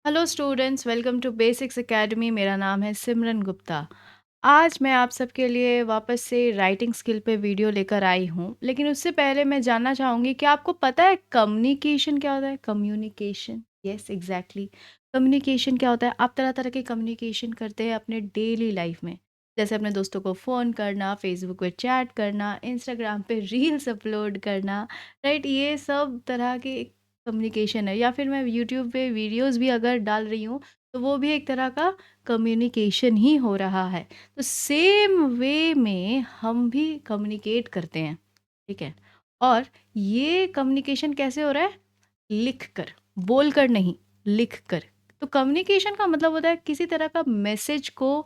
Hello students, welcome to Basics Academy. मेरा नाम है सिमरन गुप्ता। आज मैं आप सबके लिए वापस से राइटिंग स्किल पे वीडियो लेकर आई हूँ, लेकिन उससे पहले मैं जानना चाहूँगी कि आपको पता है कम्युनिकेशन क्या होता है? Communication, yes exactly. कम्युनिकेशन क्या होता है? आप तरह तरह के कम्युनिकेशन करते हैं अपने डेली लाइफ में, जैसे अपने दोस्तों को फ़ोन करना, फेसबुक पे चैट करना, इंस्टाग्राम पे रील्स अपलोड करना, राइट? ये सब तरह के कम्युनिकेशन है। या फिर मैं यूट्यूब पे वीडियोस भी अगर डाल रही हूँ, तो वो भी एक तरह का कम्युनिकेशन ही हो रहा है। तो सेम वे में हम भी कम्युनिकेट करते हैं, ठीक है? और ये कम्युनिकेशन कैसे हो रहा है? लिख कर, बोल कर नहीं, लिख कर। तो कम्युनिकेशन का मतलब होता है किसी तरह का मैसेज को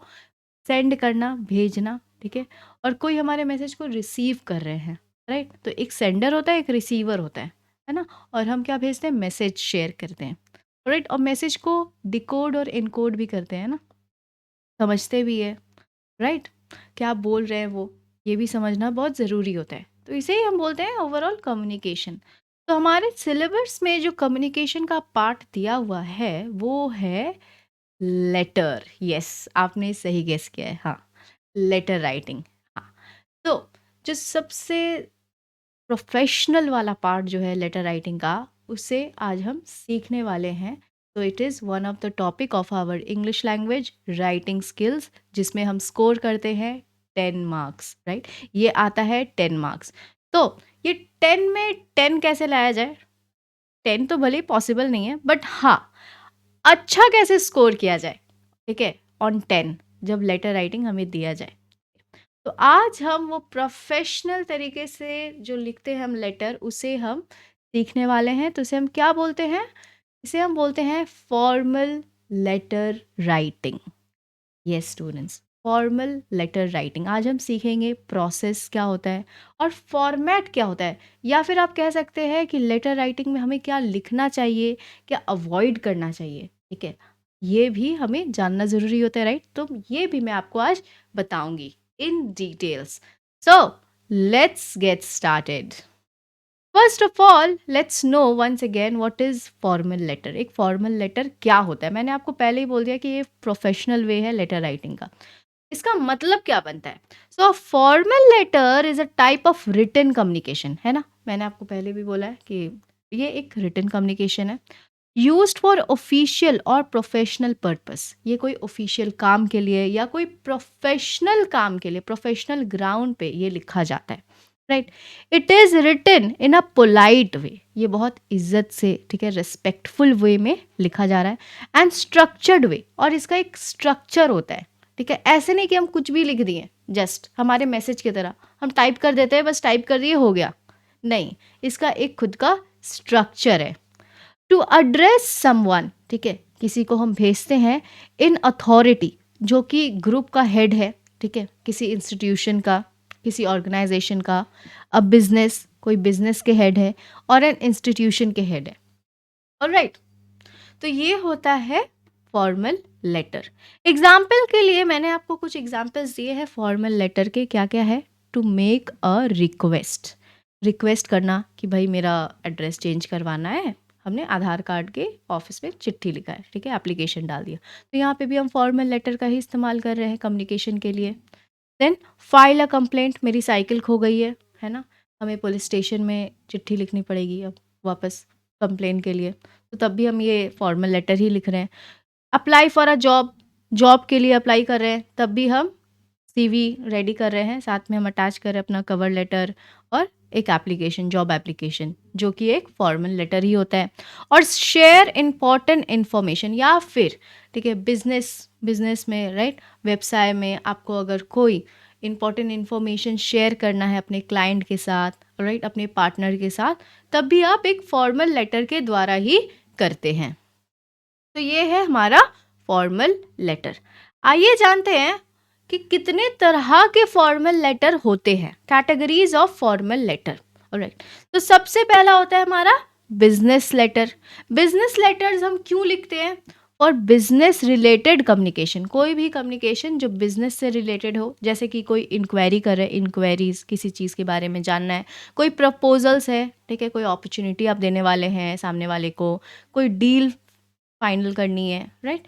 सेंड करना, भेजना, ठीक है? और कोई हमारे मैसेज को रिसीव कर रहे हैं, राइट? तो एक सेंडर होता है, एक रिसीवर होता है ना? और हम क्या भेजते हैं? मैसेज शेयर करते हैं, राइट? और मैसेज को डिकोड और इनकोड भी करते हैं ना, समझते भी है, राइट? क्या बोल रहे हैं वो, ये भी समझना बहुत ज़रूरी होता है। तो इसे ही हम बोलते हैं ओवरऑल कम्युनिकेशन। तो हमारे सिलेबस में जो कम्युनिकेशन का पार्ट दिया हुआ है वो है लेटर। यस, आपने सही गेस किया है, हाँ, लेटर राइटिंग। हाँ, तो जो सबसे प्रोफेशनल वाला पार्ट जो है लेटर राइटिंग का, उसे आज हम सीखने वाले हैं। तो it is one of the topic of our English language writing skills, जिसमें हम स्कोर करते हैं 10 मार्क्स, राइट? ये आता है 10 मार्क्स। तो ये 10 में 10 कैसे लाया जाए? 10 तो भले ही पॉसिबल नहीं है, बट हाँ, अच्छा कैसे स्कोर किया जाए, ठीक है, ऑन 10, जब लेटर राइटिंग हमें दिया जाए। तो आज हम वो प्रोफेशनल तरीके से जो लिखते हैं हम लेटर, उसे हम सीखने वाले हैं। तो इसे हम क्या बोलते हैं? इसे हम बोलते हैं formal letter writing. Yes students, formal letter writing. आज हम सीखेंगे प्रोसेस क्या होता है और फॉर्मेट क्या होता है, या फिर आप कह सकते हैं कि लेटर राइटिंग में हमें क्या लिखना चाहिए, क्या अवॉइड करना चाहिए, ठीक है? ये भी हमें जानना ज़रूरी होता है, राइट? तो ये भी मैं आपको आज बताऊंगी in details. So let's get started. First of all let's know once again what is formal letter. एक फॉर्मल लेटर क्या होता है? मैंने आपको पहले ही बोल दिया कि ये प्रोफेशनल वे है लेटर राइटिंग का। इसका मतलब क्या बनता है? So formal letter is a type of written communication, है ना? मैंने आपको पहले भी बोला है कि ये एक रिटन कम्युनिकेशन है, यूज्ड फॉर ऑफिशियल और प्रोफेशनल पर्पस। ये कोई ऑफिशियल काम के लिए या कोई प्रोफेशनल काम के लिए, प्रोफेशनल ग्राउंड पे ये लिखा जाता है, right? It is written in a polite way. ये बहुत इज्जत से, ठीक है, रिस्पेक्टफुल वे में लिखा जा रहा है, एंड स्ट्रक्चर्ड वे। और इसका एक स्ट्रक्चर होता है, ठीक है? ऐसे नहीं कि हम कुछ भी लिख दिए, जस्ट हमारे मैसेज की तरह हम टाइप कर देते हैं, बस टाइप कर दिए हो गया। नहीं, इसका एक खुद का स्ट्रक्चर है। टू एड्रेस समवन, ठीक है, किसी को हम भेजते हैं इन अथॉरिटी, जो कि ग्रुप का हेड है, ठीक है, किसी इंस्टीट्यूशन का, किसी ऑर्गेनाइजेशन का, अ बिजनेस, कोई बिजनेस के हेड है, और एन इंस्टीट्यूशन के हेड है। ऑलराइट, तो ये होता है फॉर्मल लेटर। एग्जाम्पल के लिए मैंने आपको कुछ एग्जाम्पल्स दिए हैं फॉर्मल लेटर के। क्या क्या है? To make a request, request करना कि भाई मेरा एड्रेस चेंज करवाना है, हमने आधार कार्ड के ऑफिस में चिट्ठी लिखा है, ठीक है, एप्लीकेशन डाल दिया, तो यहाँ पे भी हम फॉर्मल लेटर का ही इस्तेमाल कर रहे हैं कम्युनिकेशन के लिए। देन फाइल अ कंप्लेंट, मेरी साइकिल खो गई है ना, हमें पुलिस स्टेशन में चिट्ठी लिखनी पड़ेगी अब वापस कंप्लेन के लिए, तो तब भी हम ये फॉर्मल लेटर ही लिख रहे हैं। Apply for a job, job के लिए अप्लाई कर रहे हैं, तब भी हम सीवी रेडी कर रहे हैं, साथ में हम अटैच कर रहे हैं अपना कवर लेटर और एक एप्लीकेशन, जॉब एप्लीकेशन, जो कि एक फॉर्मल लेटर ही होता है। और शेयर इंपॉर्टेंट इन्फॉर्मेशन, या फिर, ठीक है, बिजनेस, बिजनेस में, राइट, व्यवसाय में आपको अगर कोई इंपॉर्टेंट इन्फॉर्मेशन शेयर करना है अपने क्लाइंट के साथ, राइट, अपने पार्टनर के साथ, तब भी आप एक फॉर्मल लेटर के द्वारा ही करते हैं। तो ये है हमारा फॉर्मल लेटर। आइए जानते हैं कि कितने तरह के फॉर्मल लेटर होते हैं, categories of formal letter. Alright, तो सबसे पहला होता है हमारा बिजनेस लेटर। बिजनेस लेटर्स हम क्यों लिखते हैं? और बिजनेस रिलेटेड कम्युनिकेशन, कोई भी कम्युनिकेशन जो बिजनेस से रिलेटेड हो, जैसे कि कोई इंक्वायरी कर रहे हैं, इंक्वायरीज, किसी चीज़ के बारे में जानना है, कोई प्रपोजल्स है, ठीक है, कोई अपॉर्चुनिटी आप देने वाले हैं सामने वाले को, कोई डील फाइनल करनी है, राइट?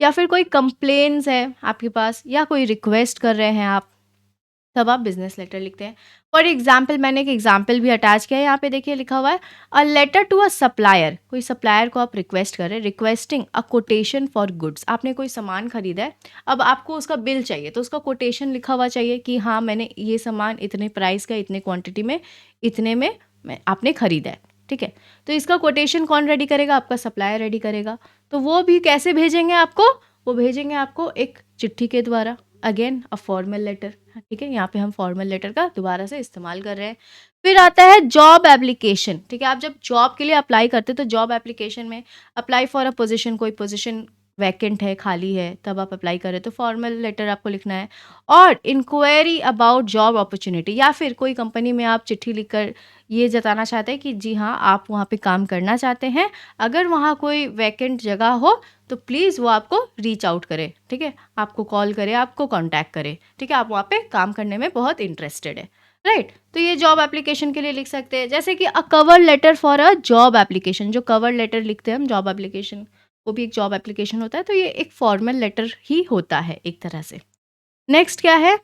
या फिर कोई कंप्लेंट्स है आपके पास या कोई रिक्वेस्ट कर रहे हैं आप, तब आप बिजनेस लेटर लिखते हैं। फॉर एग्जाम्पल, मैंने एक एग्जाम्पल भी अटैच किया है, यहाँ पे देखिए लिखा हुआ है a letter to a supplier. कोई सप्लायर को आप रिक्वेस्ट करें, requesting a quotation for goods. आपने कोई सामान खरीदा है, अब आपको उसका बिल चाहिए, तो उसका कोटेशन लिखा हुआ चाहिए कि हाँ मैंने ये सामान इतने प्राइस का, इतने क्वांटिटी में, इतने में आपने खरीदा है, ठीक है। तो इसका कोटेशन कौन रेडी करेगा? आपका सप्लायर रेडी करेगा। तो वो भी कैसे भेजेंगे आपको? वो भेजेंगे आपको एक चिट्ठी के द्वारा, अगेन अ फॉर्मल लेटर, ठीक है। यहाँ पे हम फॉर्मल लेटर का दोबारा से इस्तेमाल कर रहे हैं। फिर आता है जॉब एप्लीकेशन, ठीक है। आप जब जॉब के लिए अप्लाई करते हैं तो जॉब एप्लीकेशन में अप्लाई फॉर अ पोजीशन, कोई पोजीशन वैकेंट है, खाली है, तब आप अप्लाई करें तो फॉर्मल लेटर आपको लिखना है। और इंक्वायरी अबाउट जॉब अपॉर्चुनिटी, या फिर कोई कंपनी में आप चिट्ठी लिखकर ये जताना चाहते हैं कि जी हाँ आप वहाँ पे काम करना चाहते हैं, अगर वहाँ कोई वैकेंट जगह हो तो प्लीज़ वो आपको रीच आउट करे, ठीक है, आपको कॉल करे, आपको कांटेक्ट करे, ठीक है, आप वहाँ पे काम करने में बहुत इंटरेस्टेड है, राइट। तो ये जॉब एप्लीकेशन के लिए लिख सकते हैं। जैसे कि a cover letter for a job application, जो कवर लेटर लिखते हैं हम जॉब एप्लीकेशन, वो भी एक जॉब एप्लीकेशन होता है, तो ये एक फॉर्मल लेटर ही होता है एक तरह से। नेक्स्ट क्या है?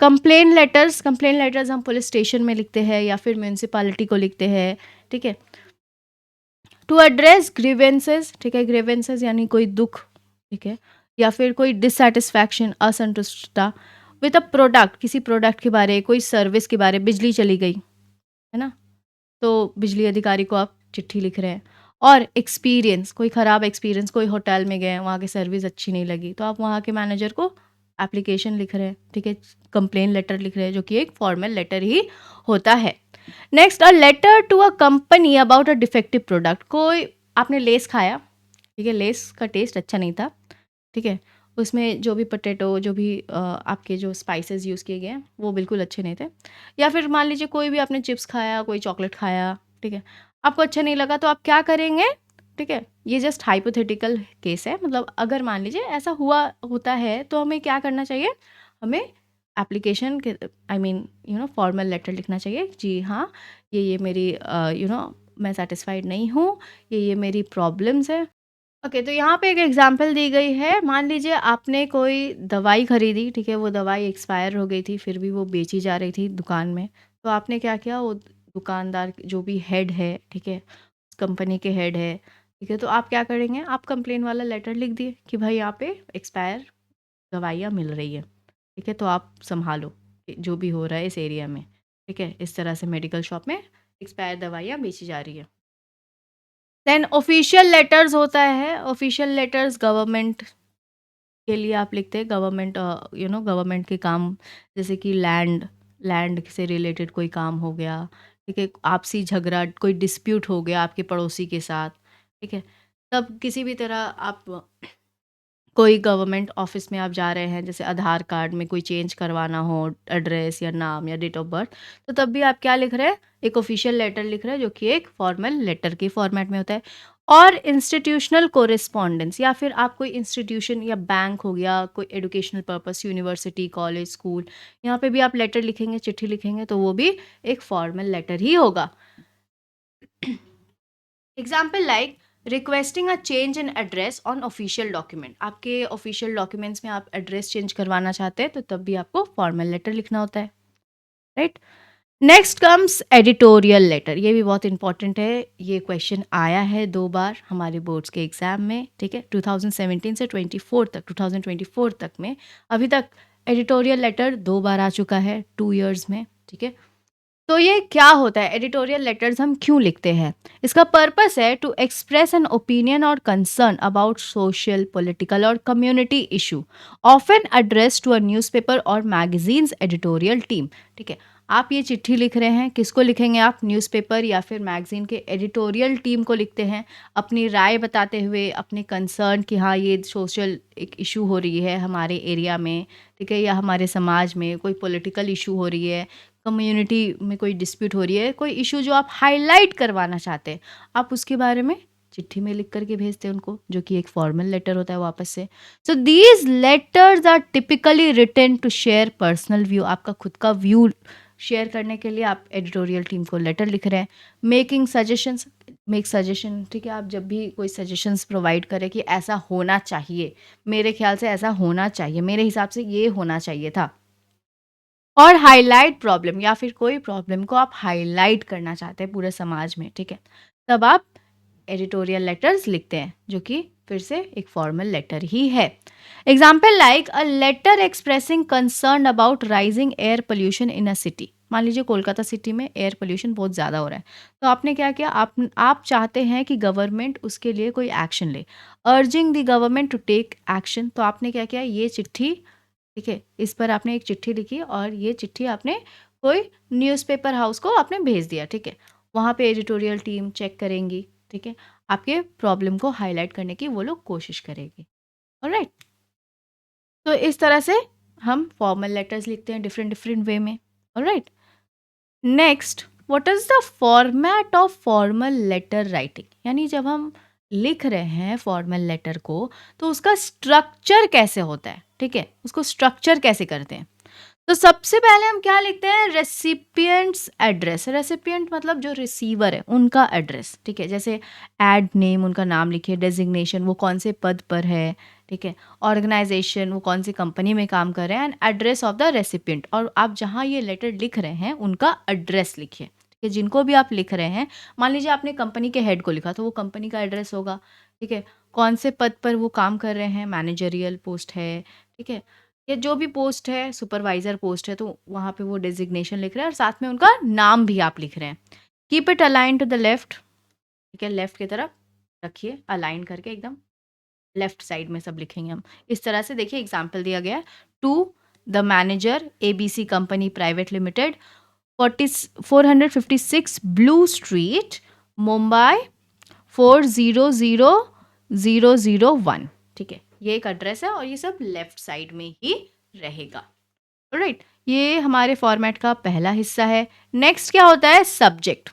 Complain letters. कंप्लेन लेटर्स हम पुलिस स्टेशन में लिखते हैं या फिर म्यूनसिपैलिटी को लिखते हैं, ठीक है। टू एड्रेस ग्रीवेंसेस, ठीक है, ग्रीवेंसेस यानी कोई दुख, ठीक है, या फिर कोई डिससेटिस्फैक्शन, असंतुष्टता विद अ प्रोडक्ट, किसी प्रोडक्ट के बारे, कोई सर्विस के बारे, बिजली चली गई है ना, तो बिजली अधिकारी को आप चिट्ठी लिख रहे हैं। और एक्सपीरियंस, कोई ख़राब एक्सपीरियंस, कोई होटल में गए, वहाँ की सर्विस अच्छी नहीं लगी, तो आप वहाँ के मैनेजर को एप्लीकेशन लिख रहे हैं, ठीक है, कंप्लेन लेटर लिख रहे हैं, जो कि एक फॉर्मल लेटर ही होता है। Next, a letter to a company about a defective product. कोई आपने लेस खाया, ठीक है, लेस का टेस्ट अच्छा नहीं था, ठीक है, उसमें जो भी पोटैटो, जो भी आपके जो स्पाइसेस यूज़ किए गए हैं वो बिल्कुल अच्छे नहीं थे। या फिर मान लीजिए कोई भी आपने चिप्स खाया, कोई चॉकलेट खाया, ठीक है, आपको अच्छा नहीं लगा, तो आप क्या करेंगे? ठीक है, ये जस्ट हाइपोथेटिकल केस है, मतलब अगर मान लीजिए ऐसा हुआ होता है तो हमें क्या करना चाहिए? हमें एप्लीकेशन के, आई मीन फॉर्मल लेटर लिखना चाहिए, जी हाँ ये मेरी मैं सेटिस्फाइड नहीं हूँ, ये मेरी प्रॉब्लम्स है। ओके, तो यहाँ पे एक एग्जांपल दी गई है। मान लीजिए आपने कोई दवाई खरीदी, ठीक है, वो दवाई एक्सपायर हो गई थी, फिर भी वो बेची जा रही थी दुकान में, तो आपने क्या किया? वो दुकानदार जो भी हेड है, ठीक है, उस कंपनी के हेड है, ठीक है, तो आप क्या करेंगे? आप कंप्लेन वाला लेटर लिख दिए कि भाई यहाँ पे एक्सपायर दवाइयाँ मिल रही है, ठीक है, तो आप संभालो कि जो भी हो रहा है इस एरिया में, ठीक है, इस तरह से मेडिकल शॉप में एक्सपायर दवाइयाँ बेची जा रही है। देन ऑफिशियल लेटर्स होता है। ऑफिशियल लेटर्स गवर्नमेंट के लिए आप लिखते हैं, गवर्नमेंट गवर्नमेंट के काम, जैसे कि लैंड लैंड से रिलेटेड कोई काम हो गया, ठीक है, आपसी झगड़ा, कोई डिस्प्यूट हो गया आपके पड़ोसी के साथ, ठीक है, तब किसी भी तरह आप कोई गवर्नमेंट ऑफिस में आप जा रहे हैं, जैसे आधार कार्ड में कोई चेंज करवाना हो, एड्रेस या नाम या डेट ऑफ बर्थ, तो तब भी आप क्या लिख रहे हैं? एक ऑफिशियल लेटर लिख रहे हैं, जो कि एक फॉर्मल लेटर के फॉर्मेट में होता है। और इंस्टीट्यूशनल कोरिस्पॉन्डेंस, या फिर आप कोई इंस्टीट्यूशन या बैंक हो गया, कोई educational purpose, university, college, school, यहाँ पे भी आप लेटर लिखेंगे, चिट्ठी लिखेंगे, तो वो भी एक फॉर्मल लेटर ही होगा। Example like requesting a change in address on official document. आपके ऑफिशियल डॉक्यूमेंट्स में आप एड्रेस चेंज करवाना चाहते हैं, तो तब भी आपको फॉर्मल लेटर लिखना होता है, right. Next comes editorial letter. ये भी बहुत इंपॉर्टेंट है, ये क्वेश्चन आया है 2 बार हमारे बोर्ड्स के एग्जाम में, ठीक है, 2017 से 24 तक, 2024 तक में अभी तक एडिटोरियल लेटर 2 बार आ चुका है 2 years में, ठीक है। तो ये क्या होता है? एडिटोरियल लेटर्स हम क्यों लिखते हैं? इसका पर्पस है टू एक्सप्रेस एन ओपिनियन और कंसर्न अबाउट सोशल, पॉलिटिकल और community issue, often address to a newspaper और मैगजीन्स एडिटोरियल टीम, ठीक है। आप ये चिट्ठी लिख रहे हैं, किसको लिखेंगे आप? न्यूज़पेपर या फिर मैगजीन के एडिटोरियल टीम को लिखते हैं, अपनी राय बताते हुए, अपने कंसर्न कि हाँ ये सोशल एक इशू हो रही है हमारे एरिया में, ठीक है, या हमारे समाज में कोई पॉलिटिकल इशू हो रही है, कम्युनिटी में कोई डिस्प्यूट हो रही है, कोई इशू जो आप हाईलाइट करवाना चाहते हैं, आप उसके बारे में चिट्ठी में लिख करके भेजते हैं उनको, जो कि एक फॉर्मल लेटर होता है वापस से। So these letters are typically written to share personal view. आपका खुद का व्यू शेयर करने के लिए आप एडिटोरियल टीम को लेटर लिख रहे हैं। मेकिंग सजेशंस, मेक सजेशन, ठीक है, आप जब भी कोई सजेशंस प्रोवाइड करें कि ऐसा होना चाहिए, मेरे ख्याल से ऐसा होना चाहिए, मेरे हिसाब से ये होना चाहिए था। और हाइलाइट प्रॉब्लम, या फिर कोई प्रॉब्लम को आप हाइलाइट करना चाहते हैं पूरे समाज में, ठीक है, तब आप एडिटोरियल लेटर्स लिखते हैं, जो कि फिर से एक फॉर्मल लेटर ही है। Example like a letter expressing concern about rising air pollution in a city. मान लीजिए कोलकाता सिटी में एयर पोल्यूशन बहुत ज़्यादा हो रहा है, तो आपने क्या किया, आप चाहते हैं कि गवर्नमेंट उसके लिए कोई एक्शन ले, urging the government to take action. तो आपने क्या किया, ये चिट्ठी, ठीक है, इस पर आपने एक चिट्ठी लिखी और ये चिट्ठी आपने कोई न्यूज़पेपर हाउस को आपने भेज दिया, ठीक है, वहाँ पे एडिटोरियल टीम चेक करेंगी, ठीक है, आपके प्रॉब्लम को हाईलाइट करने की वो लोग कोशिश करेंगे। ऑलराइट, तो इस तरह से हम फॉर्मल लेटर्स लिखते हैं डिफरेंट डिफरेंट वे में। Alright, next, what is the format of formal letter writing, यानी जब हम लिख रहे हैं फॉर्मल लेटर को, तो उसका स्ट्रक्चर कैसे होता है, ठीक है, उसको स्ट्रक्चर कैसे करते हैं। तो सबसे पहले हम क्या लिखते हैं, रेसिपिएंट्स एड्रेस। रेसिपिएंट मतलब जो रिसीवर है उनका एड्रेस, ठीक है, जैसे एड नेम, उनका नाम लिखिए, डेजिग्नेशन वो कौन से पद पर है, ठीक है, ऑर्गेनाइजेशन वो कौन सी कंपनी में काम कर रहे हैं, and address of the recipient, और आप जहाँ ये लेटर लिख रहे हैं उनका एड्रेस लिखिए, ठीक है, जिनको भी आप लिख रहे हैं। मान लीजिए आपने कंपनी के हेड को लिखा, तो वो कंपनी का एड्रेस होगा, ठीक है, कौन से पद पर वो काम कर रहे हैं, मैनेजरियल पोस्ट है, ठीक है, या जो भी पोस्ट है, सुपरवाइजर पोस्ट है, तो वहाँ पे वो डेजिग्नेशन लिख रहे हैं और साथ में उनका नाम भी आप लिख रहे हैं। Keep it align to the left, ठीक है, लेफ्ट की तरफ रखिए, अलाइन करके एकदम लेफ्ट साइड में सब लिखेंगे हम। इस तरह से देखिए एग्जाम्पल दिया गया है, to the manager ABC company private limited, 456 blue street, Mumbai 400001, ठीक है, ये एक एड्रेस है और ये सब लेफ्ट साइड में ही रहेगा। राइट, ये हमारे फॉर्मेट का पहला हिस्सा है। नेक्स्ट क्या होता है, सब्जेक्ट।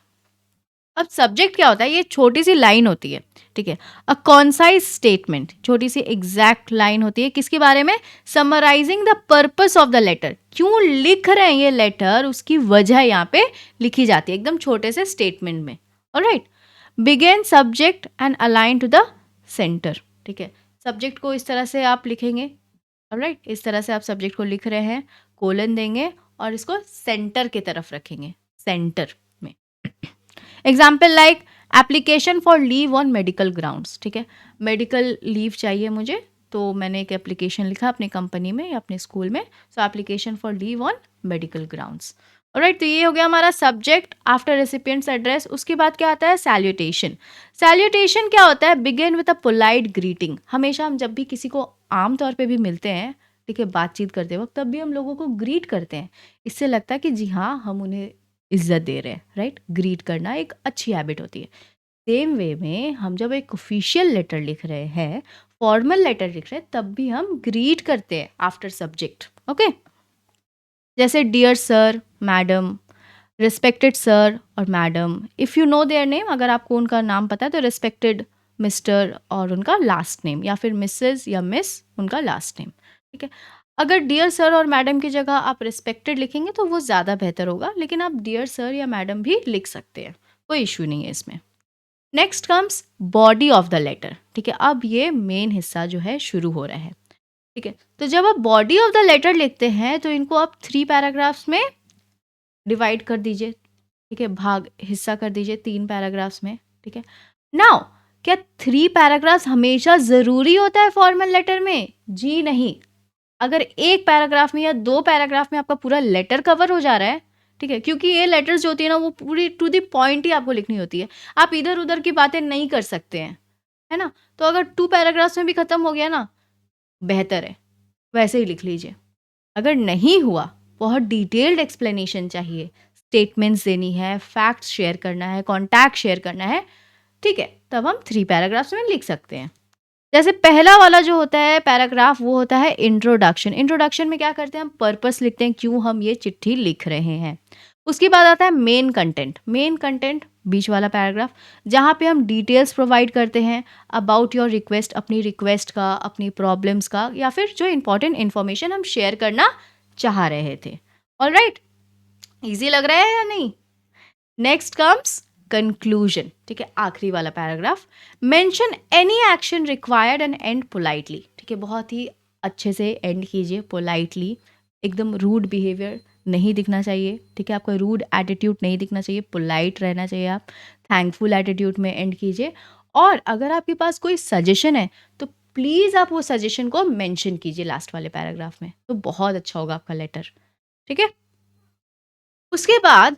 अब सब्जेक्ट क्या होता है, ये छोटी सी लाइन होती है, ठीक है, अ कॉन्साइज स्टेटमेंट, छोटी सी एग्जैक्ट लाइन होती है, किसके बारे में, summarising the purpose of the letter, क्यों लिख रहे हैं ये लेटर, उसकी वजह यहाँ पे लिखी जाती है एकदम छोटे से स्टेटमेंट में। Alright, begin subject and align to the centre, ठीक है, सब्जेक्ट को इस तरह से आप लिखेंगे। ऑलराइट, इस तरह से आप सब्जेक्ट को लिख रहे हैं, कोलन देंगे और इसको सेंटर की तरफ रखेंगे, सेंटर में। Example like application for leave on medical grounds, ठीक है, मेडिकल लीव चाहिए मुझे, तो मैंने एक एप्लीकेशन लिखा अपनी कंपनी में या अपने स्कूल में, सो application for leave on medical grounds. Alright, तो ये हो गया हमारा सब्जेक्ट आफ्टर रेसिपिएंट्स एड्रेस। उसके बाद क्या आता है, सैल्यूटेशन। सैल्यूटेशन क्या होता है, begin with a polite greeting. हमेशा हम जब भी किसी को आम तौर पे भी मिलते हैं, ठीक है, बातचीत करते वक्त, तब भी हम लोगों को ग्रीट करते हैं, इससे लगता है कि जी हाँ, हम उन्हें इज्जत दे रहे हैं। राइट, ग्रीट करना एक अच्छी हैबिट होती है। सेम वे में हम जब एक ऑफिशियल लेटर लिख रहे हैं, फॉर्मल लेटर लिख रहे हैं, तब भी हम ग्रीट करते हैं आफ्टर सब्जेक्ट। ओके, जैसे dear sir, madam, respected sir और madam, if you know their name, अगर आपको उनका नाम पता है तो रिस्पेक्टेड मिस्टर और उनका लास्ट नेम, या फिर मिसेस या मिस उनका लास्ट नेम, ठीक है। अगर डियर सर और मैडम की जगह आप रिस्पेक्टेड लिखेंगे तो वो ज़्यादा बेहतर होगा, लेकिन आप डियर सर या मैडम भी लिख सकते हैं, कोई इशू नहीं है इसमें। Next comes body of the letter, ठीक है, अब ये मेन हिस्सा जो है शुरू हो रहा है, ठीक है। तो जब आप बॉडी ऑफ द लेटर लिखते हैं तो इनको आप 3 पैराग्राफ्स में डिवाइड कर दीजिए, ठीक है, भाग हिस्सा कर दीजिए 3 पैराग्राफ्स में, ठीक है। नाउ, क्या 3 पैराग्राफ्स हमेशा ज़रूरी होता है फॉर्मल लेटर में? जी नहीं। अगर एक पैराग्राफ में या 2 पैराग्राफ में आपका पूरा लेटर कवर हो जा रहा है, ठीक है, क्योंकि ये लेटर्स जो होती है ना, वो पूरी टू द पॉइंट ही आपको लिखनी होती है, आप इधर उधर की बातें नहीं कर सकते हैं, है ना। तो अगर 2 पैराग्राफ्स में भी ख़त्म हो गया ना, बेहतर है, वैसे ही लिख लीजिए। अगर नहीं हुआ, बहुत डिटेल्ड एक्सप्लेनेशन चाहिए, स्टेटमेंट्स देनी है, फैक्ट्स शेयर करना है, कॉन्टैक्ट शेयर करना है, ठीक है, तब हम 3 पैराग्राफ्स में लिख सकते हैं। जैसे पहला वाला जो होता है पैराग्राफ, वो होता है इंट्रोडक्शन। इंट्रोडक्शन में क्या करते हैं, हम पर्पस लिखते हैं, क्यों हम ये चिट्ठी लिख रहे हैं। उसके बाद आता है मेन कंटेंट। मेन कंटेंट बीच वाला पैराग्राफ, जहाँ पे हम डिटेल्स प्रोवाइड करते हैं अबाउट योर रिक्वेस्ट, अपनी रिक्वेस्ट का, अपनी प्रॉब्लम्स का, या फिर जो इंपॉर्टेंट इन्फॉर्मेशन हम शेयर करना चाह रहे थे। ऑलराइट, इजी लग रहा है या नहीं। नेक्स्ट कम्स कंक्लूजन, ठीक है, आखिरी वाला paragraph, mention any action required and and politely, ठीक है, बहुत ही अच्छे से एंड कीजिए, पोलाइटली, एकदम रूड बिहेवियर नहीं दिखना चाहिए, ठीक है, आपका रूड एटीट्यूड नहीं दिखना चाहिए, पोलाइट रहना चाहिए, आप थैंकफुल एटीट्यूड में एंड कीजिए। और अगर आपके पास कोई सजेशन है तो प्लीज़ आप वो सजेशन को मेंशन कीजिए लास्ट वाले पैराग्राफ में, तो बहुत अच्छा होगा आपका लेटर, ठीक है। उसके बाद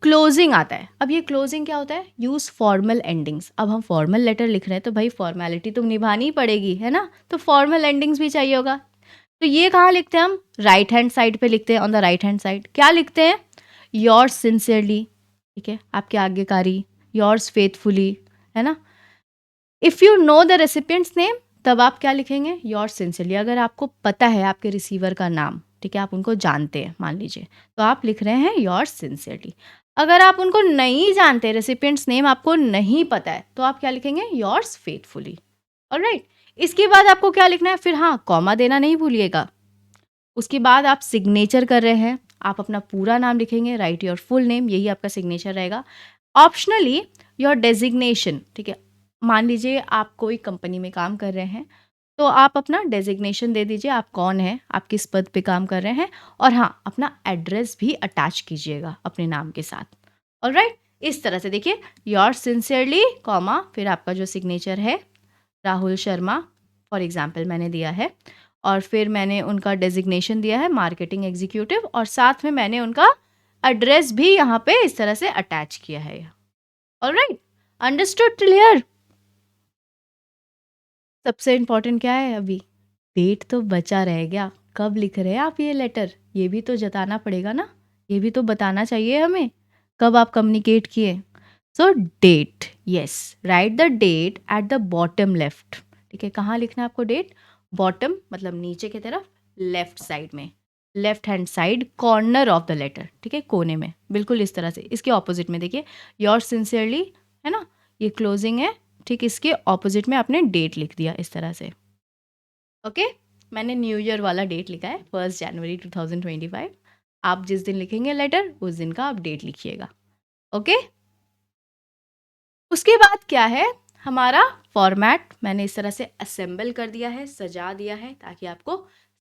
क्लोजिंग आता है। अब ये क्लोजिंग क्या होता है? Use formal endings. अब हम फॉर्मल लेटर लिख रहे हैं तो भाई फॉर्मेलिटी तो निभानी ही पड़ेगी, है ना? तो फॉर्मल एंडिंग्स भी चाहिए होगा। तो ये कहाँ लिखते हैं हम? राइट हैंड साइड पे लिखते हैं, on the right hand side. क्या लिखते हैं? योर्स सिंसियरली, ठीक है, आपके आज्ञाकारी, योर्स फेथफुली, है ना? If you know the recipients name, तब आप क्या लिखेंगे? Yours sincerely. अगर आपको पता है आपके रिसीवर का नाम, ठीक है, आप उनको जानते हैं मान लीजिए, तो आप लिख रहे हैं योर्स सिंसियरली। अगर आप उनको नहीं जानते, रेसिपिएंट्स नेम आपको नहीं पता है, तो आप क्या लिखेंगे? Yours faithfully. ऑलराइट, इसके बाद आपको क्या लिखना है फिर? हाँ, कॉमा देना नहीं भूलिएगा। उसके बाद आप सिग्नेचर कर रहे हैं, आप अपना पूरा नाम लिखेंगे, राइट योर फुल नेम, यही आपका सिग्नेचर रहेगा। ऑप्शनली योर डेजिग्नेशन, ठीक है, मान लीजिए आप कोई कंपनी में काम कर रहे हैं तो आप अपना डेजिग्नेशन दे दीजिए, आप कौन हैं, आप किस पद पे काम कर रहे हैं, और हाँ, अपना एड्रेस भी अटैच कीजिएगा अपने नाम के साथ। ऑलराइट, इस तरह से देखिए, योर सिंसियरली कॉमा, फिर आपका जो सिग्नेचर है राहुल शर्मा फॉर एग्जाम्पल मैंने दिया है, और फिर मैंने उनका डेजिग्नेशन दिया है मार्केटिंग एग्जीक्यूटिव, और साथ में मैंने उनका एड्रेस भी यहाँ पे इस तरह से अटैच किया है। Alright, understood, clear? सबसे इम्पोर्टेंट क्या है अभी? डेट तो बचा रह गया, कब लिख रहे हैं आप ये लेटर, ये भी तो जताना पड़ेगा ना, ये भी तो बताना चाहिए हमें कब आप कम्युनिकेट किए। So date, yes, write the date at the bottom left, ठीक है, कहाँ लिखना है आपको डेट? बॉटम मतलब नीचे की तरफ, लेफ्ट साइड में, left hand side corner of the letter, ठीक है, कोने में, बिल्कुल इस तरह से। इसके ऑपोजिट में देखिए, योर्स सिंसियरली, है ना, ये क्लोजिंग है, ठीक, इसके ऑपोजिट में आपने डेट लिख दिया इस तरह से। ओके, मैंने न्यू ईयर वाला डेट लिखा है 1 जनवरी 2025। आप जिस दिन लिखेंगे लेटर उस दिन का आप डेट लिखिएगा। ओके, उसके बाद क्या है, हमारा फॉर्मेट मैंने इस तरह से असेंबल कर दिया है, सजा दिया है, ताकि आपको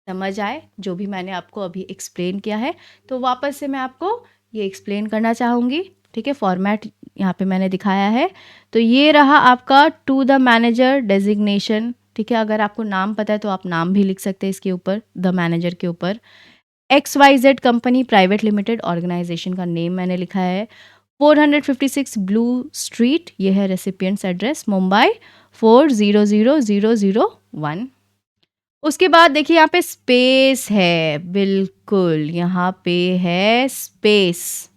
समझ आए जो भी मैंने आपको अभी एक्सप्लेन किया है। तो वापस से मैं आपको ये एक्सप्लेन करना चाहूँगी, ठीक है। फॉर्मेट यहाँ पे मैंने दिखाया है, तो ये रहा आपका टू द मैनेजर डेजिग्नेशन, ठीक है। अगर आपको नाम पता है तो आप नाम भी लिख सकते हैं इसके ऊपर, द मैनेजर के ऊपर। XYZ company private limited organisation का नेम मैंने लिखा है। 456 ब्लू स्ट्रीट, ये है रेसिपिएंट्स एड्रेस, मुंबई 400001। उसके बाद देखिए यहाँ पे स्पेस है, बिल्कुल यहाँ पे है स्पेस,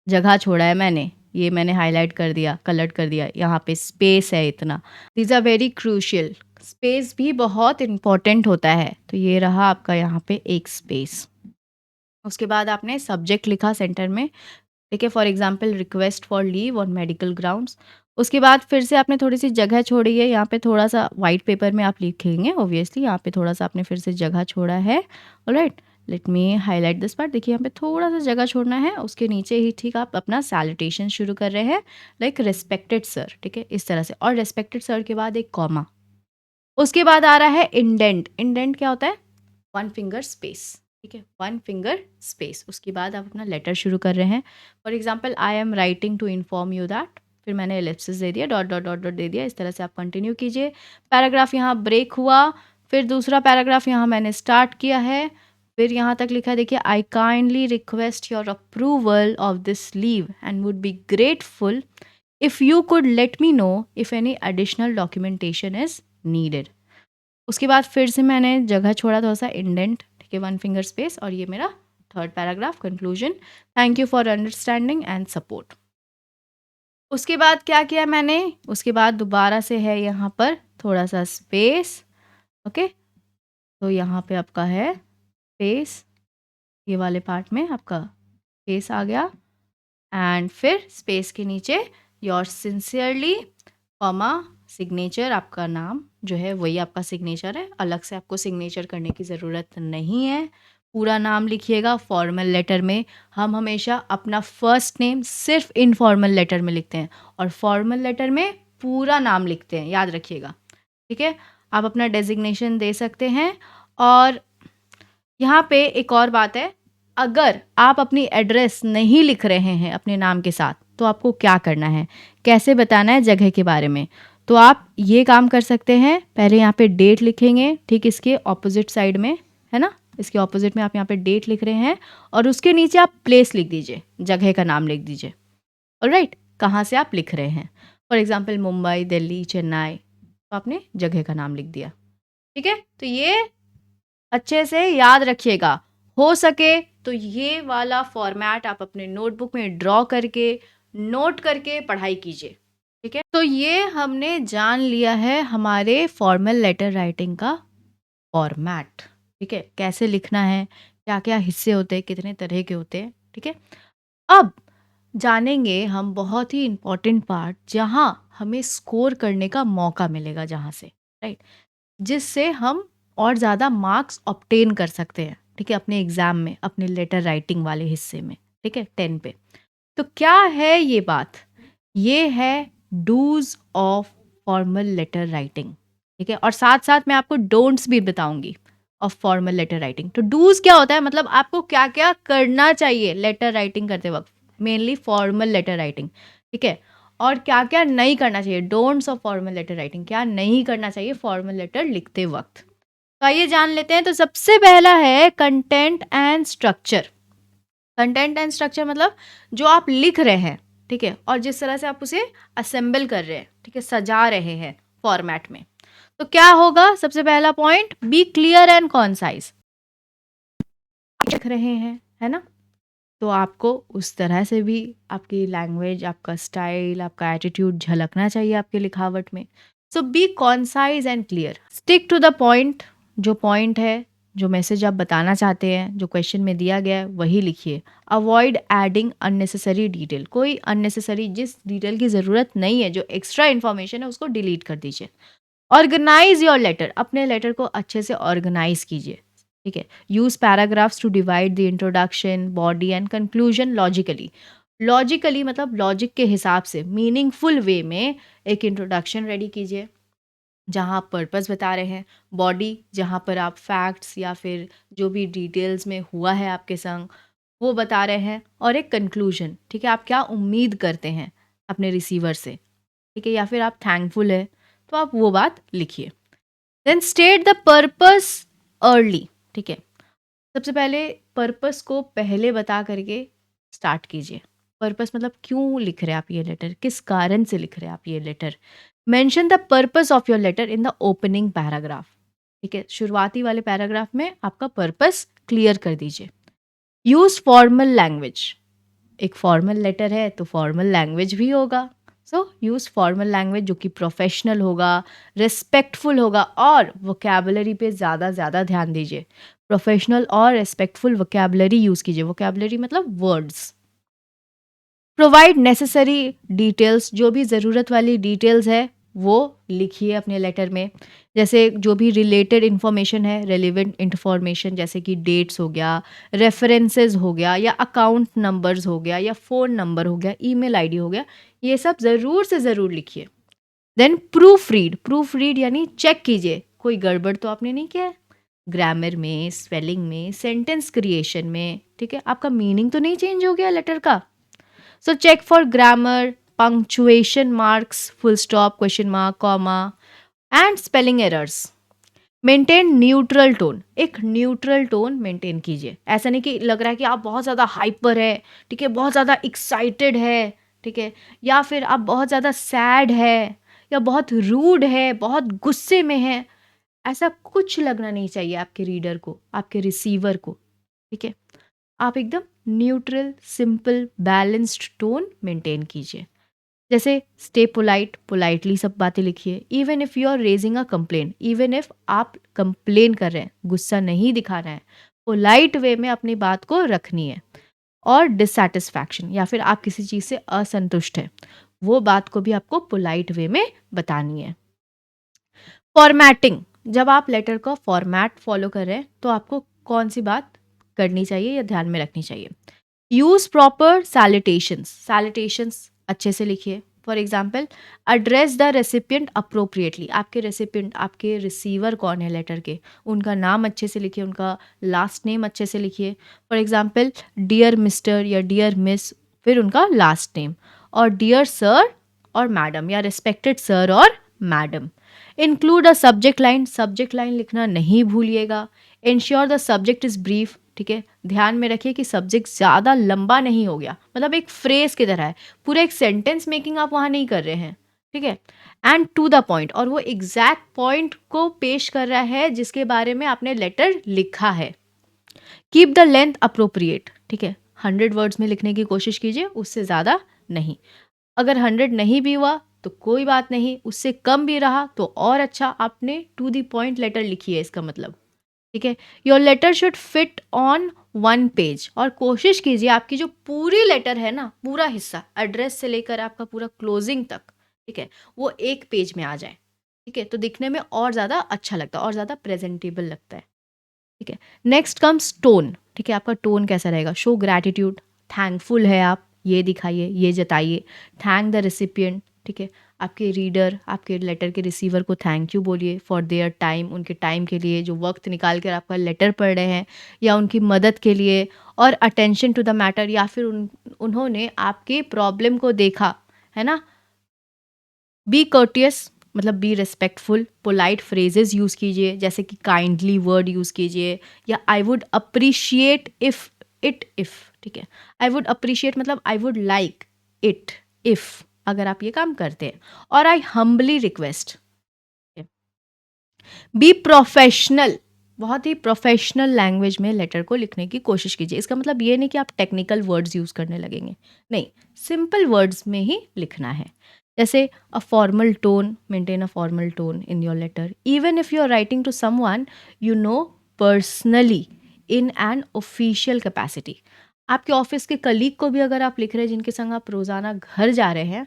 जगह छोड़ा है मैंने, ये मैंने हाईलाइट कर दिया, कलर कर दिया, यहाँ पे स्पेस है इतना। These are very crucial, space भी बहुत इंपॉर्टेंट होता है, तो ये रहा आपका यहाँ पे एक स्पेस। उसके बाद आपने सब्जेक्ट लिखा सेंटर में, ठीक है, for example request for leave on medical grounds. उसके बाद फिर से आपने थोड़ी सी जगह छोड़ी है, यहाँ पे थोड़ा सा वाइट पेपर में आप लिखेंगे ऑब्वियसली, यहाँ पे थोड़ा सा आपने फिर से जगह छोड़ा है। Alright, let me highlight this part. देखिए यहाँ पे थोड़ा सा जगह छोड़ना है, उसके नीचे ही ठीक आप अपना सैल्यूटेशन शुरू कर रहे हैं, लाइक रिस्पेक्टेड सर, ठीक है, इस तरह से, और रिस्पेक्टेड सर के बाद एक कॉमा। उसके बाद आ रहा है इंडेंट। इंडेंट क्या होता है? 1 फिंगर स्पेस, ठीक है, 1 फिंगर स्पेस। उसके बाद आप अपना लेटर शुरू कर रहे हैं, for example I am writing to inform you that, फिर मैंने एलिप्सिस दे दिया, डॉट डॉट डॉट डॉट दे दिया, इस तरह से आप कंटिन्यू कीजिए। पैराग्राफ यहाँ ब्रेक हुआ, फिर दूसरा पैराग्राफ यहाँ मैंने स्टार्ट किया है, फिर यहाँ तक लिखा है, देखिए, आई kindly request your approval of this leave and would be grateful if you could let me know if any additional documentation is needed. उसके बाद फिर से मैंने जगह छोड़ा थोड़ा सा, इंडेंट, ठीक है, 1 फिंगर स्पेस, और ये मेरा third paragraph, conclusion, thank you for understanding and support. उसके बाद क्या किया मैंने? उसके बाद दोबारा से है यहाँ पर थोड़ा सा स्पेस, ओके, तो यहाँ पे आपका है स्पेस, ये वाले पार्ट में आपका स्पेस आ गया, एंड फिर स्पेस के नीचे योर सिंसियरली कॉमा सिग्नेचर, आपका नाम जो है वही आपका सिग्नेचर है, अलग से आपको सिग्नेचर करने की ज़रूरत नहीं है, पूरा नाम लिखिएगा फॉर्मल लेटर में। हम हमेशा अपना फर्स्ट नेम सिर्फ इनफॉर्मल लेटर में लिखते हैं और फॉर्मल लेटर में पूरा नाम लिखते हैं, याद रखिएगा। ठीक है, आप अपना डेजिग्नेशन दे सकते हैं। और यहाँ पे एक और बात है, अगर आप अपनी एड्रेस नहीं लिख रहे हैं अपने नाम के साथ तो आपको क्या करना है, कैसे बताना है जगह के बारे में। तो आप ये काम कर सकते हैं, पहले यहाँ पे डेट लिखेंगे, ठीक इसके ऑपोजिट साइड में, है ना, इसके ऑपोजिट में आप यहाँ पे डेट लिख रहे हैं और उसके नीचे आप प्लेस लिख दीजिए, जगह का नाम लिख दीजिए। ऑलराइट, कहाँ से आप लिख रहे हैं, फॉर एग्जाम्पल मुंबई, दिल्ली, चेन्नई, तो आपने जगह का नाम लिख दिया। ठीक है, तो ये अच्छे से याद रखिएगा। हो सके तो ये वाला फॉर्मेट आप अपने नोटबुक में ड्रॉ करके नोट करके पढ़ाई कीजिए। ठीक है, तो ये हमने जान लिया है हमारे फॉर्मल लेटर राइटिंग का फॉर्मेट। ठीक है, कैसे लिखना है, क्या क्या हिस्से होते हैं, कितने तरह के होते हैं। ठीक है, अब जानेंगे हम बहुत ही इम्पोर्टेंट पार्ट, जहाँ हमें स्कोर करने का मौका मिलेगा, जहाँ से, राइट, जिससे हम और ज़्यादा मार्क्स ऑब्टेन कर सकते हैं। ठीक है, अपने एग्ज़ाम में, अपने लेटर राइटिंग वाले हिस्से में। ठीक है, 10 पे। तो क्या है ये बात, ये है dos of formal letter writing. ठीक है, और साथ साथ मैं आपको डोंट्स भी बताऊंगी ऑफ फॉर्मल लेटर राइटिंग। तो डूज क्या होता है, मतलब आपको क्या क्या करना चाहिए लेटर राइटिंग करते वक्त, मेनली फॉर्मल लेटर राइटिंग। ठीक है, और क्या क्या नहीं करना चाहिए, don'ts of formal letter writing, क्या नहीं करना चाहिए फॉर्मल लेटर लिखते वक्त। तो आइए जान लेते हैं। तो सबसे पहला है content and structure. Content and structure मतलब जो आप लिख रहे हैं, ठीक है, और जिस तरह से आप उसे असेंबल कर रहे हैं, ठीक है, सजा रहे हैं फॉर्मेट में। तो क्या होगा, सबसे पहला point, be clear and concise. लिख रहे हैं, है ना, तो आपको उस तरह से भी आपकी लैंग्वेज, आपका स्टाइल, आपका एटीट्यूड झलकना चाहिए आपके लिखावट में। So be concise and clear, stick to the point. जो पॉइंट है, जो मैसेज आप बताना चाहते हैं, जो क्वेश्चन में दिया गया है, वही लिखिए। अवॉइड एडिंग अननेसेसरी डिटेल, कोई अननेसेसरी, जिस डिटेल की ज़रूरत नहीं है, जो एक्स्ट्रा इन्फॉर्मेशन है, उसको डिलीट कर दीजिए। ऑर्गेनाइज योर लेटर, अपने लेटर को अच्छे से ऑर्गेनाइज कीजिए। ठीक है, use paragraphs to divide the introduction, body and conclusion logically. Logically मतलब लॉजिक के हिसाब से, मीनिंगफुल वे में एक इंट्रोडक्शन रेडी कीजिए जहाँ आप पर्पस बता रहे हैं, बॉडी जहाँ पर आप फैक्ट्स या फिर जो भी डिटेल्स में हुआ है आपके संग वो बता रहे हैं, और एक कंक्लूजन। ठीक है, आप क्या उम्मीद करते हैं अपने रिसीवर से, ठीक है, या फिर आप थैंकफुल है, तो आप वो बात लिखिए। Then state the purpose early. ठीक है, सबसे पहले पर्पस को पहले बता करके स्टार्ट कीजिए। पर्पस मतलब क्यों लिख रहे हैं आप ये लेटर, किस कारण से लिख रहे हैं आप ये letter. Mention the purpose of your letter in the opening paragraph. ठीक है, शुरुआती वाले पैराग्राफ में आपका पर्पस क्लियर कर दीजिए। यूज फॉर्मल लैंग्वेज, एक फॉर्मल लेटर है तो फॉर्मल लैंग्वेज भी होगा। सो यूज़ फॉर्मल लैंग्वेज जो कि प्रोफेशनल होगा, रिस्पेक्टफुल होगा, और वोकेबलरी पे ज़्यादा ध्यान दीजिए। प्रोफेशनल और रिस्पेक्टफुल वोकेबलरी यूज़ कीजिए। वोकेबलरी मतलब वर्ड्स। प्रोवाइड नेसेसरी डिटेल्स, जो भी ज़रूरत वाली डिटेल्स है वो लिखिए अपने लेटर में। जैसे जो भी रिलेटेड इन्फॉर्मेशन है, रेलिवेंट इन्फॉर्मेशन, जैसे कि डेट्स हो गया, रेफरेंसेस हो गया, या अकाउंट नंबर्स हो गया, या फ़ोन नंबर हो गया, ईमेल आईडी हो गया, ये सब ज़रूर से ज़रूर लिखिए। Then proofread, proofread यानी चेक कीजिए कोई गड़बड़ तो आपने नहीं किया है, ग्रामर में, स्पेलिंग में, सेंटेंस क्रिएशन में। ठीक है, आपका मीनिंग तो नहीं चेंज हो गया लेटर का। So check for grammar, punctuation marks, full stop, question mark, comma and spelling errors. Maintain neutral tone, एक न्यूट्रल टोन मेंटेन कीजिए। ऐसा नहीं कि लग रहा है कि आप बहुत ज़्यादा हाइपर है, ठीक है, बहुत ज़्यादा एक्साइटेड है, ठीक है, या फिर आप बहुत ज़्यादा सैड है, या बहुत रूड है, बहुत गुस्से में है। ऐसा कुछ लगना नहीं चाहिए आपके रीडर को, आपके रिसीवर को। ठीक है, आप एकदम neutral, simple, balanced tone maintain कीजिए। जैसे स्टे पोलाइट, पोलाइटली सब बातें लिखिए। Even if you are raising a complain, even if आप कंप्लेन कर रहे हैं, गुस्सा नहीं दिखाना है, पोलाइट वे में अपनी बात को रखनी है। और डिससेटिस्फैक्शन या फिर आप किसी चीज़ से असंतुष्ट है, वो बात को भी आपको पोलाइट वे में बतानी है। फॉर्मेटिंग, जब आप लेटर का फॉर्मेट फॉलो कर रहे हैं तो आपको कौन सी बात करनी चाहिए या ध्यान में रखनी चाहिए। यूज़ प्रॉपर सैल्यूटेशंस, सैल्यूटेशंस अच्छे से लिखिए। For example, address the recipient appropriately, आपके रेसिपिएंट, आपके रिसीवर कौन है लेटर के, उनका नाम अच्छे से लिखिए, उनका लास्ट नेम अच्छे से लिखिए। फॉर एग्जाम्पल, डियर मिस्टर या डियर मिस, फिर उनका लास्ट नेम, और डियर सर और मैडम या रिस्पेक्टेड सर और madam. Include a subject line लिखना नहीं भूलिएगा। Ensure the subject is brief, ठीक है, ध्यान में रखिए कि सब्जेक्ट ज़्यादा लंबा नहीं हो गया, मतलब एक फ्रेज की तरह है, पूरा एक सेंटेंस मेकिंग आप वहाँ नहीं कर रहे हैं, ठीक है। एंड टू द पॉइंट, और वो एग्जैक्ट पॉइंट को पेश कर रहा है जिसके बारे में आपने लेटर लिखा है। कीप द लेंथ अप्रोप्रिएट, ठीक है, 100 वर्ड्स में लिखने की कोशिश कीजिए, उससे ज़्यादा नहीं। अगर 100 नहीं भी हुआ तो कोई बात नहीं, उससे कम भी रहा तो और अच्छा, आपने टू द पॉइंट लेटर लिखी है इसका मतलब, ठीक है। Your letter should fit on 1 page, और कोशिश कीजिए आपकी जो पूरी लेटर है ना, पूरा हिस्सा एड्रेस से लेकर आपका पूरा क्लोजिंग तक, ठीक है, वो 1 पेज में आ जाए, ठीक है, तो दिखने में और ज़्यादा अच्छा लगता है और ज़्यादा प्रेजेंटेबल लगता है, ठीक है। नेक्स्ट कम्स टोन, ठीक है, आपका टोन कैसा रहेगा? शो ग्रैटिट्यूड, थैंकफुल है आप, ये दिखाइए, ये जताइए। थैंक द रेसिपिएंट, ठीक है, आपके रीडर, आपके लेटर के रिसीवर को थैंक यू बोलिए फॉर देयर टाइम, उनके टाइम के लिए, जो वक्त निकाल कर आपका लेटर पढ़ रहे हैं, या उनकी मदद के लिए, और अटेंशन टू द मैटर, या फिर उन्होंने आपके प्रॉब्लम को देखा, है ना। बी कर्टियस, मतलब be respectful, polite phrases use कीजिए, जैसे कि काइंडली वर्ड यूज़ कीजिए, या I would appreciate if, if, ठीक है, आई वुड अप्रिशिएट मतलब I would like it if, अगर आप ये काम करते हैं, और I humbly request. Be professional, बहुत ही प्रोफेशनल लैंग्वेज में लेटर को लिखने की कोशिश कीजिए। इसका मतलब ये नहीं कि आप टेक्निकल वर्ड्स यूज़ करने लगेंगे, नहीं, सिंपल वर्ड्स में ही लिखना है। जैसे a formal tone, maintain a formal tone in your letter, even if you are writing to someone you know personally in an official capacity. आपके ऑफिस के कलीग को भी अगर आप लिख रहे हैं, जिनके संग आप रोज़ाना घर जा रहे हैं,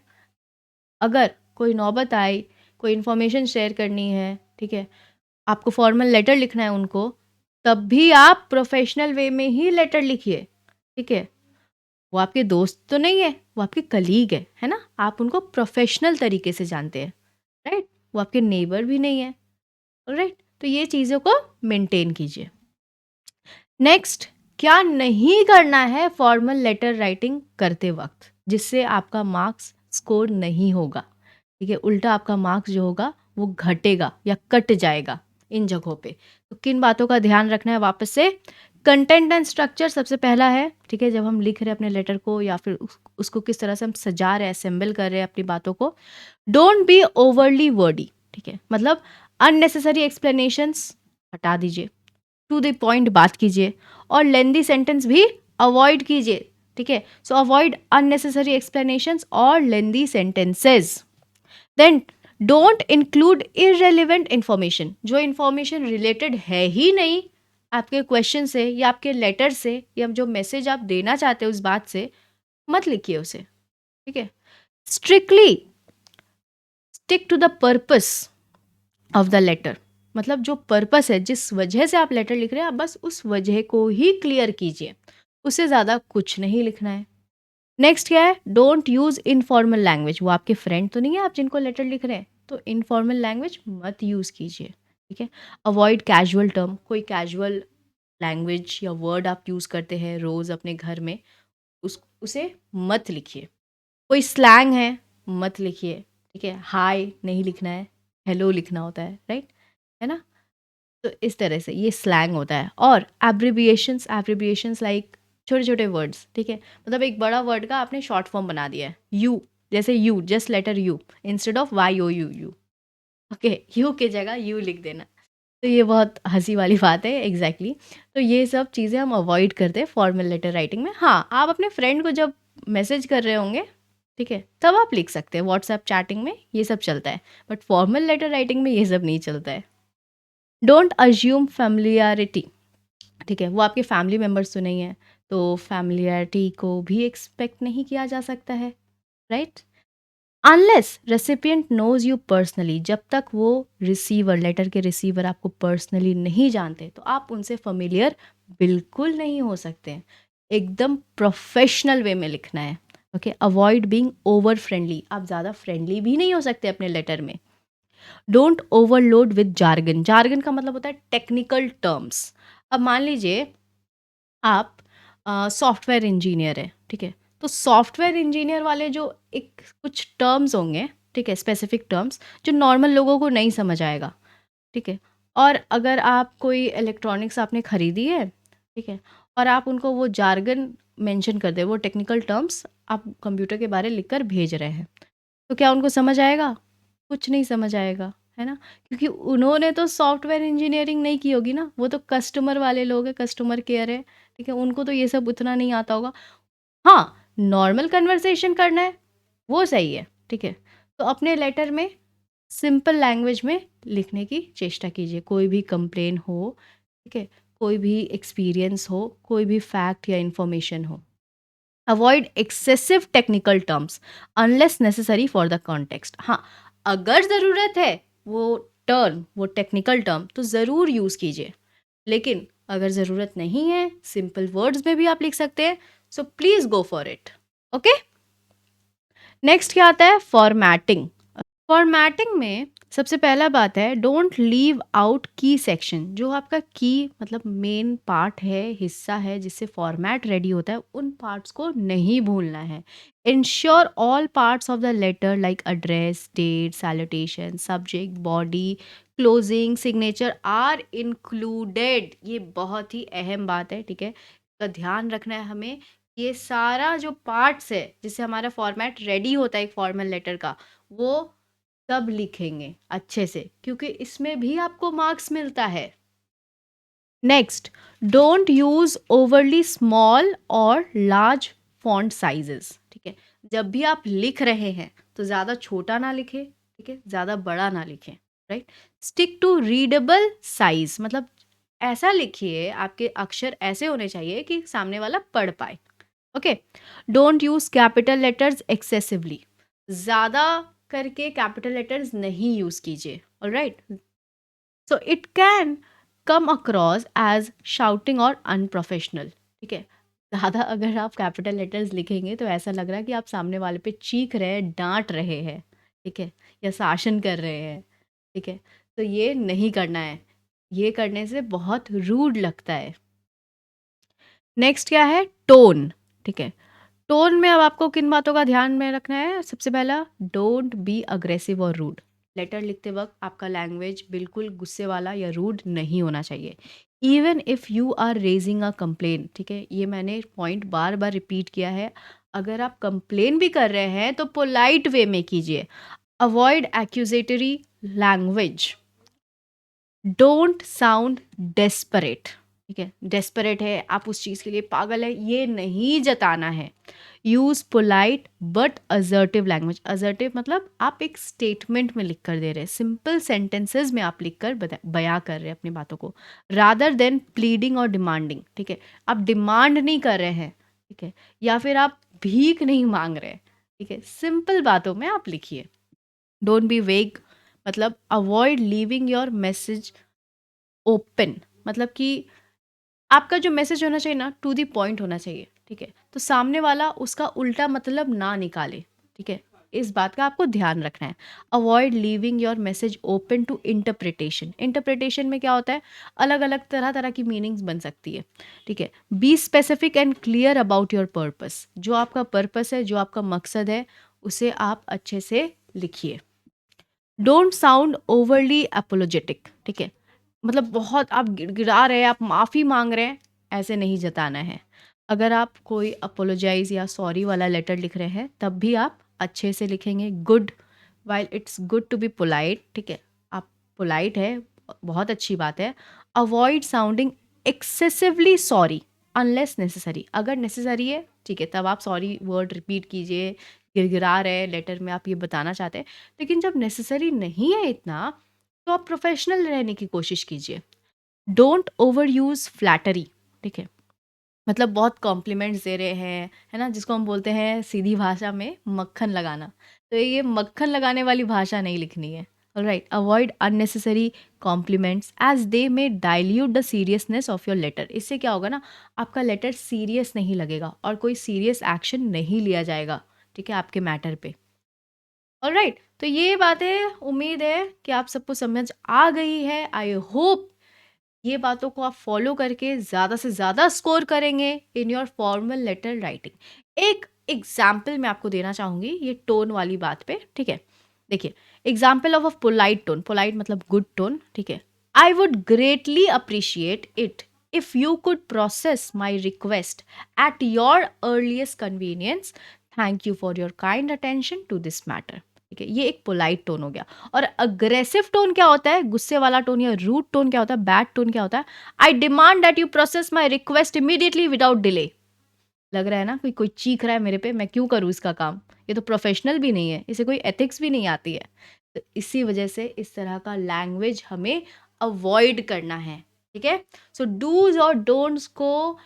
अगर कोई नौबत आई, कोई इन्फॉर्मेशन शेयर करनी है, ठीक है, आपको फॉर्मल लेटर लिखना है उनको, तब भी आप प्रोफेशनल वे में ही लेटर लिखिए, ठीक है। वो आपके दोस्त तो नहीं है, वो आपके कलीग है ना, आप उनको प्रोफेशनल तरीके से जानते हैं, राइट, वो आपके नेबर भी नहीं है, राइट, तो ये चीज़ों को मेंटेन कीजिए। नेक्स्ट, क्या नहीं करना है फॉर्मल लेटर राइटिंग करते वक्त, जिससे आपका मार्क्स स्कोर नहीं होगा, ठीक है, उल्टा आपका मार्क्स जो होगा वो घटेगा या कट जाएगा इन जगहों पे। तो किन बातों का ध्यान रखना है? वापस से, कंटेंट एंड स्ट्रक्चर सबसे पहला है, ठीक है, जब हम लिख रहे हैं अपने लेटर को, या फिर उसको किस तरह से हम सजा रहे हैं, असेंबल कर रहे हैं अपनी बातों को। डोंट बी ओवरली वर्डी, ठीक है, मतलब अननेसेसरी एक्सप्लेनेशंस हटा दीजिए, टू द पॉइंट बात कीजिए, और लेंदी सेंटेंस भी अवॉइड कीजिए, ठीक है। सो अवॉइड अननेसेसरी एक्सप्लेनेशंस और lengthy sentences. Then don't include irrelevant information, जो इंफॉर्मेशन रिलेटेड है ही नहीं आपके क्वेश्चन से या आपके लेटर से, या जो मैसेज आप देना चाहते हो उस बात से, मत लिखिए उसे, ठीक है। Strictly stick to the purpose of the letter, मतलब जो पर्पस है, जिस वजह से आप लेटर लिख रहे हैं, आप बस उस वजह को ही क्लियर कीजिए, उससे ज़्यादा कुछ नहीं लिखना है। नेक्स्ट क्या है? डोंट यूज़ इनफॉर्मल लैंग्वेज, वो आपके फ्रेंड तो नहीं है आप जिनको लेटर लिख रहे हैं, तो इनफॉर्मल लैंग्वेज मत यूज़ कीजिए, ठीक है। अवॉइड कैजुअल टर्म, कोई कैजुअल लैंग्वेज या वर्ड आप यूज़ करते हैं रोज़ अपने घर में, उसे मत लिखिए। कोई स्लैंग है, मत लिखिए, ठीक है, हाय नहीं लिखना है, हेलो लिखना होता है, राइट, है ना। तो इस तरह से ये स्लैंग होता है। और एब्रिविएशंस, एब्रिविएशंस लाइक छोटे छोटे वर्ड्स, ठीक है, मतलब एक बड़ा वर्ड का आपने शॉर्ट फॉर्म बना दिया है, यू, जैसे you, just letter U instead of Y O U you, okay, U की जगह यू लिख देना। तो ये बहुत हंसी वाली बात है, एग्जैक्टली तो ये सब चीज़ें हम अवॉइड करते हैं फॉर्मल लेटर राइटिंग में। हाँ, आप अपने फ्रेंड को जब मैसेज कर रहे होंगे, ठीक है, तब आप लिख सकते हैं, व्हाट्सएप चैटिंग में ये सब चलता है, बट फॉर्मल लेटर राइटिंग में ये सब नहीं चलता है। डोंट अज्यूम फैमिलियरिटी, ठीक है, वो आपके फैमिली मेम्बर्स तो नहीं है, तो फैमिलियरिटी को भी एक्सपेक्ट नहीं किया जा सकता है, right. Unless recipient knows you personally, जब तक वो रिसीवर, लेटर के रिसीवर आपको पर्सनली नहीं जानते तो आप उनसे फेमिलियर बिल्कुल नहीं हो सकते हैं। एकदम प्रोफेशनल वे में लिखना है। Okay, avoid being over friendly, आप ज़्यादा फ्रेंडली भी नहीं हो सकते अपने लेटर में। Don't overload with jargon, jargon का मतलब होता है टेक्निकल टर्म्स। अब मान लीजिए आप सॉफ्टवेयर इंजीनियर है, ठीक है, तो सॉफ्टवेयर इंजीनियर वाले जो एक कुछ टर्म्स होंगे, ठीक है, स्पेसिफिक टर्म्स जो नॉर्मल लोगों को नहीं समझ आएगा, ठीक है। और अगर आप कोई इलेक्ट्रॉनिक्स आपने खरीदी है, ठीक है, और आप उनको वो जार्गन मेंशन कर दे, वो टेक्निकल टर्म्स आप कंप्यूटर के बारे लिख कर भेज रहे हैं, तो क्या उनको समझ आएगा? कुछ नहीं समझ आएगा, है ना? क्योंकि उन्होंने तो सॉफ्टवेयर इंजीनियरिंग नहीं की होगी ना, वो तो कस्टमर वाले लोग हैं, कस्टमर केयर है, ठीक है, उनको तो ये सब उतना नहीं आता होगा। हाँ, नॉर्मल कन्वर्सेशन करना है, वो सही है, ठीक है। तो अपने लेटर में सिंपल लैंग्वेज में लिखने की चेष्टा कीजिए। कोई भी कंप्लेन हो, ठीक है, कोई भी एक्सपीरियंस हो, कोई भी फैक्ट या इंफॉर्मेशन हो। Avoid excessive technical terms unless necessary for the context. हाँ, अगर ज़रूरत है वो टर्म, वो टेक्निकल टर्म, तो ज़रूर यूज़ कीजिए, लेकिन अगर ज़रूरत नहीं है सिंपल वर्ड्स में भी आप लिख सकते हैं। So please go for it. Okay, next क्या आता है? फॉर्मेटिंग। फॉर्मेटिंग में सबसे पहला बात है, डोंट लीव आउट की सेक्शन। जो आपका की मतलब मेन पार्ट है, हिस्सा है जिससे फॉर्मेट रेडी होता है, उन पार्ट्स को नहीं भूलना है। Ensure all parts of the letter like address, date, salutation, subject, body, closing, signature are included. ये बहुत ही अहम बात है, ठीक है, का ध्यान रखना है हमें। ये सारा जो पार्ट्स है जिससे हमारा फॉर्मेट रेडी होता है एक फॉर्मल लेटर का, वो सब लिखेंगे अच्छे से, क्योंकि इसमें भी आपको मार्क्स मिलता है। Next, don't use overly small और लार्ज फॉन्ट साइजेस, ठीक है। जब भी आप लिख रहे हैं तो ज़्यादा छोटा ना लिखें, ठीक है, ज़्यादा बड़ा ना लिखें, right. Stick to readable size, मतलब ऐसा लिखिए, आपके अक्षर ऐसे होने चाहिए कि सामने वाला पढ़ पाए। Okay, don't use capital letters excessively, ज़्यादा करके कैपिटल लेटर्स नहीं यूज़ कीजिए। Alright, so it can come across as shouting और अनप्रोफेशनल, ठीक है। ज़्यादा अगर आप कैपिटल लेटर्स लिखेंगे तो ऐसा लग रहा है कि आप सामने वाले पे चीख रहे हैं, डांट रहे हैं, ठीक है, या शासन कर रहे हैं, ठीक है। तो ये नहीं करना है, ये करने से बहुत रूड लगता है। नेक्स्ट क्या है? टोन, ठीक है। टोन में अब आपको किन बातों का ध्यान में रखना है? सबसे पहला, डोंट बी अग्रेसिव और रूड। लेटर लिखते वक्त आपका लैंग्वेज बिल्कुल गुस्से वाला या रूड नहीं होना चाहिए। Even if you are raising a complain, ठीक है, ये मैंने पॉइंट बार बार रिपीट किया है। अगर आप कंप्लेन भी कर रहे हैं तो पोलाइट वे में कीजिए। Avoid accusatory language. Don't sound desperate, ठीक है, डेस्परेट है, आप उस चीज़ के लिए पागल है, ये नहीं जताना है। Use polite but assertive language. Assertive मतलब आप एक स्टेटमेंट में लिख कर दे रहे हैं, सिंपल सेंटेंसेस में आप लिख कर बयां कर रहे हैं अपनी बातों को, रादर देन प्लीडिंग और डिमांडिंग, ठीक है। आप डिमांड नहीं कर रहे हैं, ठीक है, या फिर आप भीख नहीं मांग रहे, ठीक है, सिंपल बातों में आप लिखिए। डोंट बी वेग, मतलब avoid leaving your message open, मतलब कि आपका जो मैसेज होना चाहिए ना, टू द पॉइंट होना चाहिए, ठीक है। तो सामने वाला उसका उल्टा मतलब ना निकाले, ठीक है, इस बात का आपको ध्यान रखना है। Avoid leaving your message open to interpretation. Interpretation में क्या होता है? अलग अलग तरह तरह की मीनिंग्स बन सकती है, ठीक है। Be specific and clear about your purpose. जो आपका पर्पस है, जो आपका मकसद है, उसे आप अच्छे से लिखिए। डोंट साउंड ओवरली अपोलोजेटिक, ठीक है, मतलब बहुत आप गिड़गिड़ा रहे हैं, आप माफ़ी मांग रहे हैं, ऐसे नहीं जताना है। अगर आप कोई अपोलोजाइज या सॉरी वाला लेटर लिख रहे हैं तब भी आप अच्छे से लिखेंगे। Good, while it's good to be polite, ठीक है, आप पोलाइट है, बहुत अच्छी बात है। Avoid sounding excessively sorry unless necessary. अगर नेसेसरी है, ठीक है, तब आप सॉरी वर्ड रिपीट कीजिए, गिड़गिड़ा रहे लेटर में आप ये बताना चाहते हैं। लेकिन जब नेसेसरी नहीं है इतना, तो आप प्रोफेशनल रहने की कोशिश कीजिए। डोंट ओवर यूज़ फ्लैटरी, ठीक है, मतलब बहुत कॉम्प्लीमेंट्स दे रहे हैं, है ना, जिसको हम बोलते हैं सीधी भाषा में मक्खन लगाना। तो ये मक्खन लगाने वाली भाषा नहीं लिखनी है। Alright, avoid unnecessary compliments as they may dilute the seriousness of your letter. इससे क्या होगा ना, आपका लेटर सीरियस नहीं लगेगा और कोई सीरियस एक्शन नहीं लिया जाएगा, ठीक है, आपके मैटर पे। ऑलराइट, तो ये बातें उम्मीद है कि आप सबको समझ आ गई है। आई होप ये बातों को आप फॉलो करके ज़्यादा से ज़्यादा स्कोर करेंगे in your formal letter writing. एक एग्जाम्पल मैं आपको देना चाहूँगी ये टोन वाली बात पे, ठीक है। देखिए, example of a polite tone, polite मतलब गुड टोन, ठीक है। I would greatly appreciate it if you could process my request at your earliest convenience. Thank you for your kind attention to this matter. ठीक है, ये एक polite tone हो गया। और अग्रेसिव टोन क्या होता है, गुस्से वाला टोन या रूड टोन क्या होता है, बैड टोन क्या होता है, आई demand that you process my request immediately without delay. लग रहा है ना कोई कोई चीख रहा है मेरे पे, मैं क्यों करूँ इसका काम, ये तो प्रोफेशनल भी नहीं है, इसे कोई एथिक्स भी नहीं आती है। तो इसी वजह से इस तरह का लैंग्वेज हमें अवॉइड करना है, ठीक है। सो डूज और डोंट्स को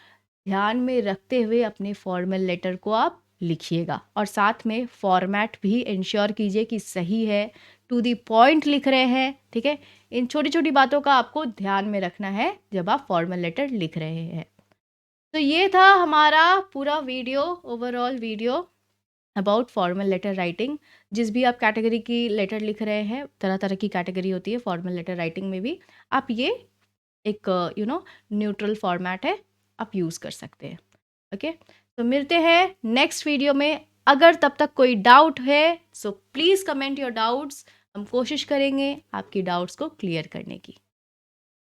ध्यान में रखते हुए अपने फॉर्मल लेटर को आप लिखिएगा, और साथ में फॉर्मेट भी इंश्योर कीजिए कि सही है, टू द पॉइंट लिख रहे हैं, ठीक है। इन छोटी छोटी बातों का आपको ध्यान में रखना है जब आप फॉर्मल लेटर लिख रहे हैं। तो ये था हमारा पूरा video, overall video about formal letter writing. जिस भी आप कैटेगरी की लेटर लिख रहे हैं, तरह तरह की कैटेगरी होती है फॉर्मल लेटर राइटिंग में भी, आप ये एक न्यूट्रल फॉर्मेट है, आप यूज़ कर सकते हैं। ओके, तो मिलते हैं नेक्स्ट वीडियो में। अगर तब तक कोई डाउट है so please comment your doubts, हम कोशिश करेंगे आपकी डाउट्स को क्लियर करने की।